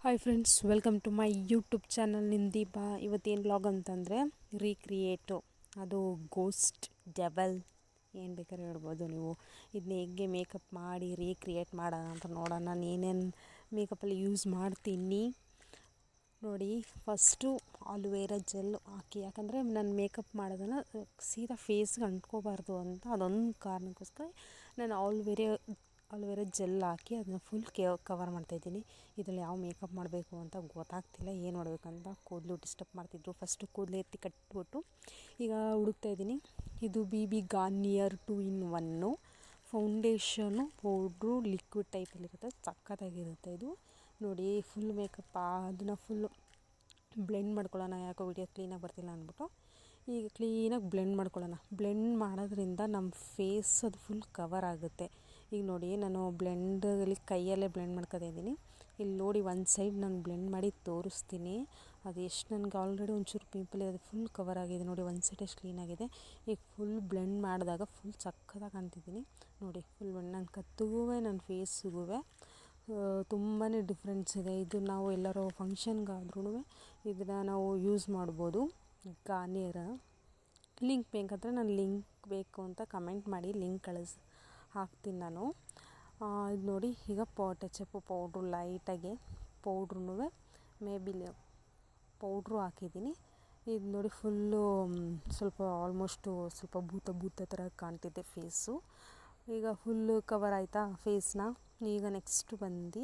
Hi friends, welcome to my YouTube channel ನಿಂದೀಪ. ಇವತ್ತೇನು vlog ಅಂತಂದರೆ ರೀಕ್ರಿಯೇಟು, ಅದು ಗೋಸ್ಟ್, ಡೆವಲ್ ಏನು ಬೇಕಾದ್ರೆ ಹೇಳ್ಬೋದು ನೀವು. ಇದನ್ನ ಹೇಗೆ ಮೇಕಪ್ ಮಾಡಿ ರೀಕ್ರಿಯೇಟ್ ಮಾಡೋಣ ಅಂತ ನೋಡೋಣ. ನಾನು ಏನೇನು ಮೇಕಪ್ಪಲ್ಲಿ ಯೂಸ್ ಮಾಡ್ತೀನಿ ನೋಡಿ. ಫಸ್ಟು ಆಲೋವೆರಾ ಜೆಲ್ ಹಾಕಿ, ಯಾಕಂದರೆ ನಾನು ಮೇಕಪ್ ಮಾಡೋದನ್ನು ಸೀದಾ ಫೇಸ್ಗೆ ಅಂಟ್ಕೋಬಾರ್ದು ಅಂತ ಅದೊಂದು ಕಾರಣಕ್ಕೋಸ್ಕರ ನಾನು ಆಲೋವೆರಾ ಜೆಲ್ ಹಾಕಿ ಅದನ್ನ ಫುಲ್ ಕವರ್ ಮಾಡ್ತಾಯಿದ್ದೀನಿ. ಇದರಲ್ಲಿ ಯಾವ ಮೇಕಪ್ ಮಾಡಬೇಕು ಅಂತ ಗೊತ್ತಾಗ್ತಿಲ್ಲ, ಏನು ಮಾಡಬೇಕಂತ. ಕೂದಲು ಡಿಸ್ಟರ್ಬ್ ಮಾಡ್ತಿದ್ರು. ಫಸ್ಟು ಕೂದಲು ಎತ್ತಿ ಕಟ್ಬಿಟ್ಟು ಈಗ ಹುಡುಕ್ತಾಯಿದ್ದೀನಿ. ಇದು BB Garnier 2-in-1 foundation, powder, liquid ಟೈಪಲ್ಲಿರುತ್ತೆ. ಸಖತ್ತಾಗಿರುತ್ತೆ ಇದು ನೋಡಿ. ಫುಲ್ ಮೇಕಪ್ ಅದನ್ನು ಫುಲ್ಲು ಬ್ಲೆಂಡ್ ಮಾಡ್ಕೊಳ್ಳೋಣ. ಯಾಕೋ ವಿಡಿಯೋ ಕ್ಲೀನಾಗಿ ಬರ್ತಿಲ್ಲ ಅಂದ್ಬಿಟ್ಟು ಈಗ ಕ್ಲೀನಾಗಿ ಬ್ಲೆಂಡ್ ಮಾಡ್ಕೊಳ್ಳೋಣ. ಬ್ಲೆಂಡ್ ಮಾಡೋದ್ರಿಂದ ನಮ್ಮ ಫೇಸ್ ಅದು ಫುಲ್ ಕವರ್ ಆಗುತ್ತೆ. ಈಗ ನೋಡಿ, ನಾನು ಬ್ಲೆಂಡಲ್ಲಿ ಕೈಯಲ್ಲೇ ಬ್ಲೆಂಡ್ ಮಾಡ್ಕೊತಾಯಿದ್ದೀನಿ. ಇಲ್ಲಿ ನೋಡಿ, ಒಂದು ಸೈಡ್ ನಾನು ಬ್ಲೆಂಡ್ ಮಾಡಿ ತೋರಿಸ್ತೀನಿ. ಅದು ಎಷ್ಟು ನನಗೆ ಆಲ್ರೆಡಿ ಒಂಚೂರು ಪಿಂಪಲ್ ಇದೆ, ಫುಲ್ ಕವರ್ ಆಗಿದೆ ನೋಡಿ. ಒಂದು ಸೈಡ್ ಎಷ್ಟು ಕ್ಲೀನಾಗಿದೆ. ಈಗ ಫುಲ್ ಬ್ಲೆಂಡ್ ಮಾಡಿದಾಗ ಫುಲ್ ಸಕ್ಕತ್ತಾಗಿ ಕಾಣ್ತಿದ್ದೀನಿ ನೋಡಿ. ಫುಲ್ ನನ್ನ ಕತ್ತಿಗೂ ನನ್ನ ಫೇಸ್ಗೂ ತುಂಬಾ ಡಿಫ್ರೆನ್ಸ್ ಇದೆ. ಇದು ನಾವು ಎಲ್ಲರೂ ಫಂಕ್ಷನ್ಗಾದ್ರೂ ಇದನ್ನು ನಾವು ಯೂಸ್ ಮಾಡ್ಬೋದು. ಗಾರ್ನಿಯರ್ ಲಿಂಕ್ ಬೇಕಂದರೆ ನಾನು ಲಿಂಕ್ ಬೇಕು ಅಂತ ಕಮೆಂಟ್ ಮಾಡಿ, ಲಿಂಕ್ ಹಾಕ್ತೀನಿ ನಾನು. ಇದು ನೋಡಿ, ಈಗ ಟಚಪ್ ಪೌಡ್ರು ಲೈಟಾಗಿ ಪೌಡ್ರೂ ಪೌಡ್ರು ಹಾಕಿದ್ದೀನಿ. ಇದು ನೋಡಿ, ಫುಲ್ಲು ಸ್ವಲ್ಪ ಆಲ್ಮೋಸ್ಟು ಸ್ವಲ್ಪ ಭೂತ ಥರ ಕಾಣ್ತಿದ್ದೆ ಫೇಸು. ಈಗ ಫುಲ್ಲು ಕವರ್ ಆಯಿತಾ ಫೇಸ್ನ. ಈಗ ನೆಕ್ಸ್ಟ್ ಬಂದು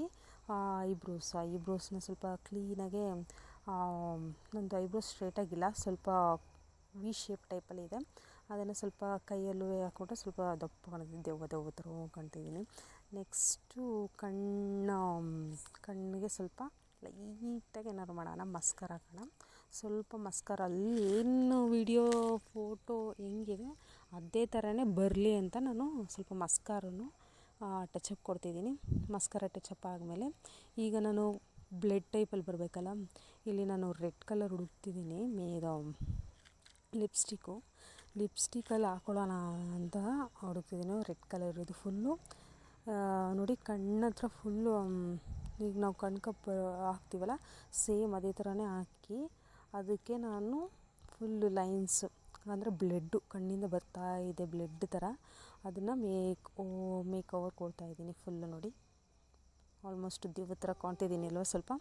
ಐಬ್ರೋಸ್ನ ಸ್ವಲ್ಪ ಕ್ಲೀನಾಗೆ, ನಂದು ಐಬ್ರೋಸ್ ಸ್ಟ್ರೇಟಾಗಿಲ್ಲ, ಸ್ವಲ್ಪ ವಿ ಶೇಪ್ ಟೈಪಲ್ಲಿದೆ. ಅದನ್ನು ಸ್ವಲ್ಪ ಕೈಯಲ್ಲೂ ಹಾಕ್ಬಿಟ್ಟು ಸ್ವಲ್ಪ ದಪ್ಪ ಕಾಣ್ತಿದ್ದೆ, ದೆವ್ವ ಥರ ಕಾಣ್ತಿದ್ದೀನಿ. ನೆಕ್ಸ್ಟು ಕಣ್ಣಿಗೆ ಸ್ವಲ್ಪ ಲೈಟಾಗಿ ಏನಾದ್ರು ಮಾಡೋಣ, ಮಸ್ಕರ ಹಾಕೋಣ. ಸ್ವಲ್ಪ ಮಸ್ಕರ ಅಲ್ಲಿ ಏನು ವಿಡಿಯೋ ಫೋಟೋ ಹೆಂಗಿದೆ ಅದೇ ಥರನೇ ಬರಲಿ ಅಂತ ನಾನು ಸ್ವಲ್ಪ ಮಸ್ಕಾರನ್ನು ಟಚಪ್ ಕೊಡ್ತಿದ್ದೀನಿ. ಮಸ್ಕರ ಟಚಪ್ ಆದಮೇಲೆ ಈಗ ನಾನು ಬ್ಲೆಡ್ ಟೈಪಲ್ಲಿ ಬರಬೇಕಲ್ಲ, ಇಲ್ಲಿ ನಾನು ರೆಡ್ ಕಲರ್ ಹುಡುಕ್ತಿದ್ದೀನಿ. ಲಿಪ್ಸ್ಟಿಕಲ್ಲಿ ಹಾಕೊಳ್ಳೋಣ ಅಂತ ಹುಡುಕ್ತಿದ್ದೀನಿ. ರೆಡ್ ಕಲರ್ ಇದು ಫುಲ್ಲು ನೋಡಿ, ಕಣ್ಣತ್ರ ಫುಲ್ಲು ಈಗ ನಾವು ಕಣ್ಕಪ್ ಹಾಕ್ತೀವಲ್ಲ, ಸೇಮ್ ಅದೇ ಥರನೇ ಹಾಕಿ ಅದಕ್ಕೆ ನಾನು ಫುಲ್ಲು ಲೈನ್ಸು ಅಂದರೆ ಬ್ಲೆಡ್ಡು ಕಣ್ಣಿಂದ ಬರ್ತಾ ಇದೆ, ಬ್ಲೆಡ್ ಥರ. ಅದನ್ನು ಮೇಕ್ ಓವರ್ ಕೊಡ್ತಾಯಿದ್ದೀನಿ ಫುಲ್ಲು ನೋಡಿ. ಆಲ್ಮೋಸ್ಟ್ ದೆವ್ವದ ಥರ ಕಾಣ್ತಿದ್ದೀನಿ ಅಲ್ವ ಸ್ವಲ್ಪ.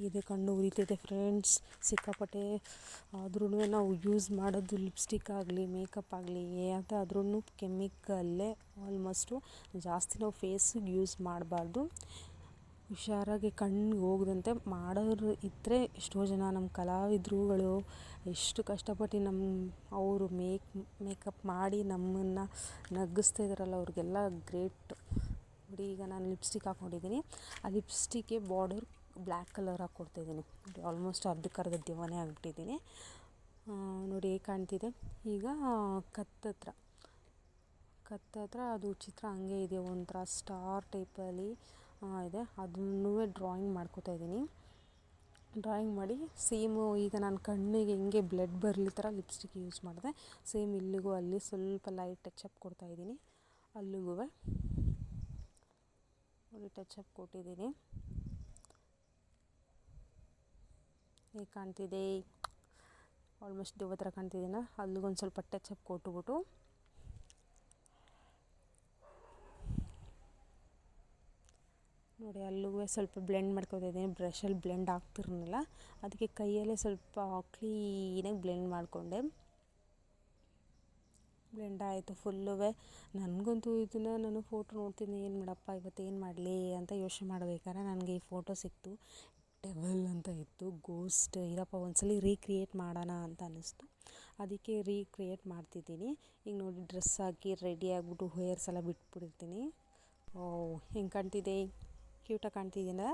ಇದೆ ಕಣ್ಣು ಉರಿತಿದೆ ಫ್ರೆಂಡ್ಸ್ ಸಿಕ್ಕಾಪಟ್ಟೆ. ಆದ್ರೂ ನಾವು ಯೂಸ್ ಮಾಡೋದು ಲಿಪ್ಸ್ಟಿಕ್ ಆಗಲಿ ಮೇಕಪ್ ಆಗಲಿ ಯಾವುದಾದ್ರೂ ಕೆಮಿಕಲ್ಲೇ ಆಲ್ಮೋಸ್ಟು. ಜಾಸ್ತಿ ನಾವು ಫೇಸಿಗೆ ಯೂಸ್ ಮಾಡಬಾರ್ದು. ಹುಷಾರಾಗಿ ಕಣ್ಣಿಗೆ ಹೋಗದಂತೆ ಮಾಡೋರು ಇದ್ದರೆ ಎಷ್ಟೋ ಜನ ನಮ್ಮ ಕಲಾವಿದರುಗಳು ಎಷ್ಟು ಕಷ್ಟಪಟ್ಟು ಅವರು ಮೇಕಪ್ ಮಾಡಿ ನಮ್ಮನ್ನು ನಗಿಸ್ತಾ ಇದ್ದಾರಲ್ಲ, ಅವ್ರಿಗೆಲ್ಲ ಗ್ರೇಟ್ ನೋಡಿ. ಈಗ ನಾನು ಲಿಪ್ಸ್ಟಿಕ್ ಹಾಕ್ಕೊಂಡಿದ್ದೀನಿ. ಆ ಲಿಪ್ಸ್ಟಿಕ್ಗೆ ಬಾರ್ಡರ್ ಬ್ಲ್ಯಾಕ್ ಕಲರ್ ಹಾಕ್ಕೊಡ್ತಾಯಿದ್ದೀನಿ ನೋಡಿ. ಆಲ್ಮೋಸ್ಟ್ ಅರ್ಧಕ್ಕರ್ಧ ದೆವ್ವನೇ ಆಗಿಬಿಟ್ಟಿದ್ದೀನಿ ನೋಡಿ, ಹೇಗೆ ಕಾಣ್ತಿದೆ. ಈಗ ಕತ್ತತ್ರ ಅದು ಚಿತ್ರ ಹಂಗೆ ಇದೆ, ಒಂಥರ ಸ್ಟಾರ್ ಟೈಪಲ್ಲಿ ಇದೆ. ಅದನ್ನೂ ಡ್ರಾಯಿಂಗ್ ಮಾಡ್ಕೋತಾಯಿದ್ದೀನಿ. ಡ್ರಾಯಿಂಗ್ ಮಾಡಿ ಸೇಮು ಈಗ ನಾನು ಕಣ್ಣಿಗೆ ಹೆಂಗೆ ಬ್ಲಡ್ ಬರಲಿ ಥರ ಲಿಪ್ಸ್ಟಿಕ್ ಯೂಸ್ ಮಾಡಿದೆ, ಸೇಮ್ ಇಲ್ಲಿಗೂ ಅಲ್ಲಿ ಸ್ವಲ್ಪ ಲೈಟ್ ಟಚಪ್ ಕೊಡ್ತಾಯಿದ್ದೀನಿ. ಅಲ್ಲಿಗೂ ನೋಡಿ ಟಚಪ್ ಕೊಟ್ಟಿದ್ದೀನಿ. ಹೇಗೆ ಕಾಣ್ತಿದೆ, ಆಲ್ಮೋಸ್ಟ್ ದೆವ್ವ ಥರ ಕಾಣ್ತಿದ್ದೀನ. ಅಲ್ಲಿಗೊಂದು ಸ್ವಲ್ಪ ಟಚಪ್ ಕೊಟ್ಬಿಟ್ಟು ನೋಡಿ, ಅಲ್ಲೂ ಸ್ವಲ್ಪ ಬ್ಲೆಂಡ್ ಮಾಡ್ಕೊತಾಯಿದ್ದೀನಿ. ಬ್ರಷಲ್ಲಿ ಬ್ಲೆಂಡ್ ಆಗ್ತಿರಲಿಲ್ಲ, ಅದಕ್ಕೆ ಕೈಯಲ್ಲೇ ಸ್ವಲ್ಪ ಕ್ಲೀನಾಗಿ ಬ್ಲೆಂಡ್ ಮಾಡಿಕೊಂಡೆ. ಬ್ಲೆಂಡ್ ಆಯಿತು ಫುಲ್ಲು. ನನಗಂತೂ ಇದನ್ನು ನಾನು ಫೋಟೋ ನೋಡ್ತೀನಿ, ಏನು ಮಾಡಪ್ಪ ಇವತ್ತೇನು ಮಾಡಲಿ ಅಂತ ಯೋಚನೆ ಮಾಡಬೇಕಾದ್ರೆ ನನಗೆ ಈ ಫೋಟೋ ಸಿಕ್ತು. ಡೆವಲ್ ಅಂತ ಇತ್ತು, ಗೋಸ್ಟ್. ಇದಪ್ಪ ಒಂದ್ಸಲ ರೀಕ್ರಿಯೇಟ್ ಮಾಡೋಣ ಅಂತ ಅನ್ನಿಸ್ತು, ಅದಕ್ಕೆ ರೀಕ್ರಿಯೇಟ್ ಮಾಡ್ತಿದ್ದೀನಿ. ಈಗ ನೋಡಿ, ಡ್ರೆಸ್ ಹಾಕಿ ರೆಡಿ ಆಗಿಬಿಟ್ಟು ಹೇರ್ಸ್ ಎಲ್ಲ ಬಿಟ್ಬಿಟ್ಟಿರ್ತೀನಿ. ಹೆಂಗೆ ಕಾಣ್ತಿದೆ, ಕ್ಯೂಟಾಗಿ ಕಾಣ್ತಿದ್ದೀನ.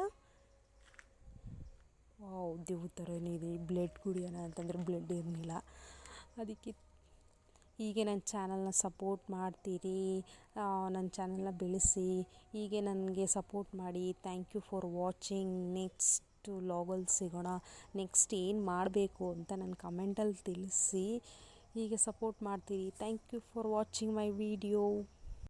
ದೆವ್ವ ಥರನೇ ಇದೆ. ಬ್ಲಡ್ ಕುಡಿಯೋಣ ಅಂತಂದರೆ ಬ್ಲಡ್ ಇರಲಿಲ್ಲ. ಅದಕ್ಕೆ ಹೀಗೆ ನನ್ನ ಚಾನಲ್ನ ಸಪೋರ್ಟ್ ಮಾಡ್ತೀರಿ, ನನ್ನ ಚಾನಲ್ನ ಬೆಳೆಸಿ, ಹೀಗೆ ನನಗೆ ಸಪೋರ್ಟ್ ಮಾಡಿ. Thank you for watching. Next ವ್ಲಾಗಲ್ಲಿ ಸಿಗೋಣ. ನೆಕ್ಸ್ಟ್ ಏನು ಮಾಡಬೇಕು ಅಂತ ನನ್ನ ಕಮೆಂಟಲ್ಲಿ ತಿಳಿಸಿ. ಹೀಗೆ ಸಪೋರ್ಟ್ ಮಾಡ್ತೀರಿ. Thank you for watching my video.